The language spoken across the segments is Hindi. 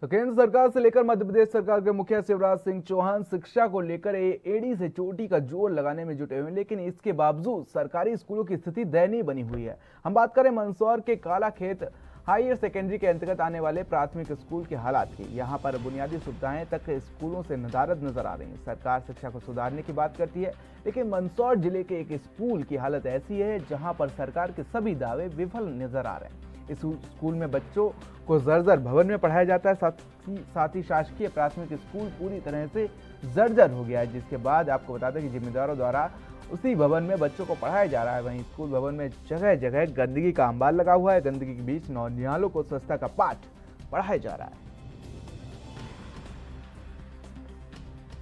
तो केंद्र सरकार से लेकर मध्य प्रदेश सरकार के मुखिया शिवराज सिंह चौहान शिक्षा को लेकर एड़ी से चोटी का जोर लगाने में जुटे हुए हैं, लेकिन इसके बावजूद सरकारी स्कूलों की स्थिति दयनीय बनी हुई है। हम बात करें मंदसौर के कालाखेत हायर सेकेंडरी के अंतर्गत आने वाले प्राथमिक स्कूल के हालात की। यहाँ पर बुनियादी सुविधाएं तक स्कूलों से नदारद नजर आ रही हैं। सरकार शिक्षा को सुधारने की बात करती है, लेकिन मंदसौर जिले के एक स्कूल की हालत ऐसी है जहां पर सरकार के सभी दावे विफल नजर आ रहे हैं। इस स्कूल में बच्चों को जर्जर भवन में पढ़ाया जाता है, साथ ही शासकीय प्राथमिक स्कूल पूरी तरह से जर्जर हो गया है, जिसके बाद आपको बता दें कि जिम्मेदारों द्वारा उसी भवन में बच्चों को पढ़ाया जा रहा है। वहीं स्कूल भवन में जगह जगह गंदगी का अंबार लगा हुआ है। गंदगी के बीच नौनिहालों को स्वच्छता का पाठ पढ़ाया जा रहा है।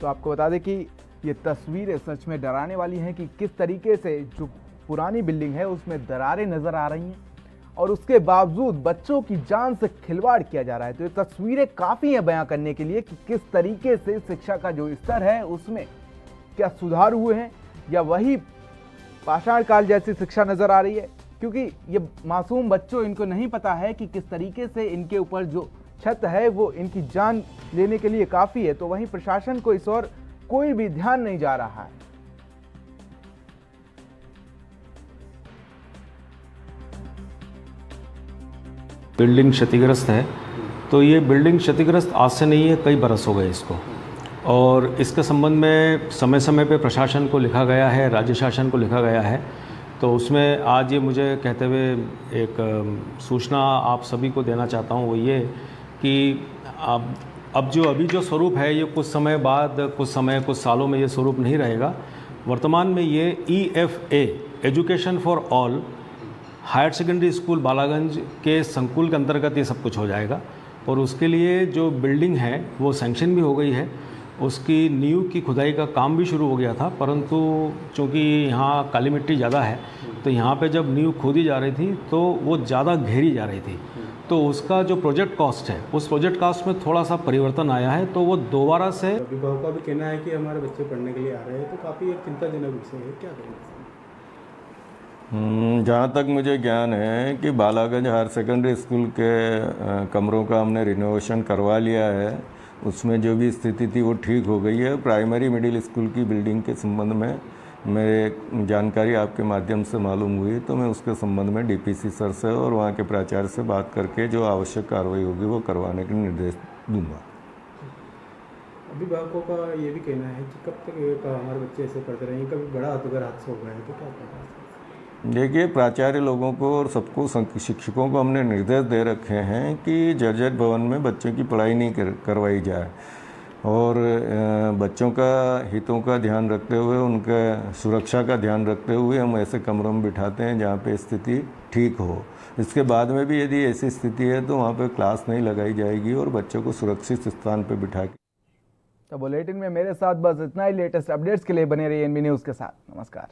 तो आपको बता दें कि ये तस्वीरें सच में डराने वाली हैं कि किस तरीके से जो पुरानी बिल्डिंग है उसमें दरारें नजर आ रही हैं और उसके बावजूद बच्चों की जान से खिलवाड़ किया जा रहा है। तो ये तस्वीरें काफी हैं बयां करने के लिए कि किस तरीके से शिक्षा का जो स्तर है उसमें क्या सुधार हुए हैं या वही पाषाण काल जैसी शिक्षा नजर आ रही है, क्योंकि ये मासूम बच्चों, इनको नहीं पता है कि किस तरीके से इनके ऊपर जो छत है वो इनकी जान लेने के लिए काफी है। तो वहीं प्रशासन को इस ओर कोई भी ध्यान नहीं जा रहा है। बिल्डिंग क्षतिग्रस्त है, तो ये बिल्डिंग क्षतिग्रस्त आज से नहीं है, कई बरस हो गए इसको। और इसके संबंध में समय समय पे प्रशासन को लिखा गया है, राज्य शासन को लिखा गया है। तो उसमें आज ये मुझे कहते हुए एक सूचना आप सभी को देना चाहता हूँ, वो ये कि अब जो अभी जो स्वरूप है ये कुछ समय बाद, कुछ सालों में ये स्वरूप नहीं रहेगा। वर्तमान में ये EFA education for all higher secondary school Balaganj के संकुल के अंतर्गत ये सब कुछ हो जाएगा। और उसके लिए जो बिल्डिंग है वो सैंक्शन भी हो गई है, उसकी नींव की खुदाई का काम भी शुरू हो गया था, परंतु चूँकि यहाँ काली मिट्टी ज़्यादा है तो यहाँ पे जब नींव खोदी जा रही थी तो वो ज़्यादा गहरी जा रही थी। तो उसका जो प्रोजेक्ट कॉस्ट है उस प्रोजेक्ट कॉस्ट में थोड़ा सा परिवर्तन आया है, तो वो दोबारा से अभिभावकों का भी कहना है कि हमारे बच्चे पढ़ने के लिए आ रहे हैं, तो काफ़ी एक चिंताजनक विषय है। क्या करें? जहाँ तक मुझे ज्ञान है कि बालागंज हायर सेकेंडरी स्कूल के कमरों का हमने रिनोवेशन करवा लिया है, उसमें जो भी स्थिति थी वो ठीक हो गई है। प्राइमरी मिडिल स्कूल की बिल्डिंग के संबंध में मेरे जानकारी आपके माध्यम से मालूम हुई, तो मैं उसके संबंध में DPC सर से और वहाँ के प्राचार्य से बात करके जो आवश्यक कार्रवाई होगी वो करवाने के निर्देश दूंगा। अभिभावकों का ये भी कहना है कि कब तक हमारे बच्चे ऐसे पढ़ते रहेंगे, कभी बड़ा अगर हादसा हो गया है तो क्या करना है? देखिए, प्राचार्य लोगों को और सबको शिक्षकों को हमने निर्देश दे रखे हैं कि जर्जर भवन में बच्चों की पढ़ाई नहीं करवाई जाए और बच्चों का हितों का ध्यान रखते हुए, उनका सुरक्षा का ध्यान रखते हुए हम ऐसे कमरों में बिठाते हैं जहाँ पे स्थिति ठीक हो। इसके बाद में भी यदि ऐसी स्थिति है तो वहाँ पे क्लास नहीं लगाई जाएगी और बच्चों को सुरक्षित स्थान पर बिठा के। तो बुलेटिन में मेरे साथ बस इतना ही। लेटेस्ट अपडेट्स के लिए बने रहिए NB न्यूज़ के साथ। नमस्कार।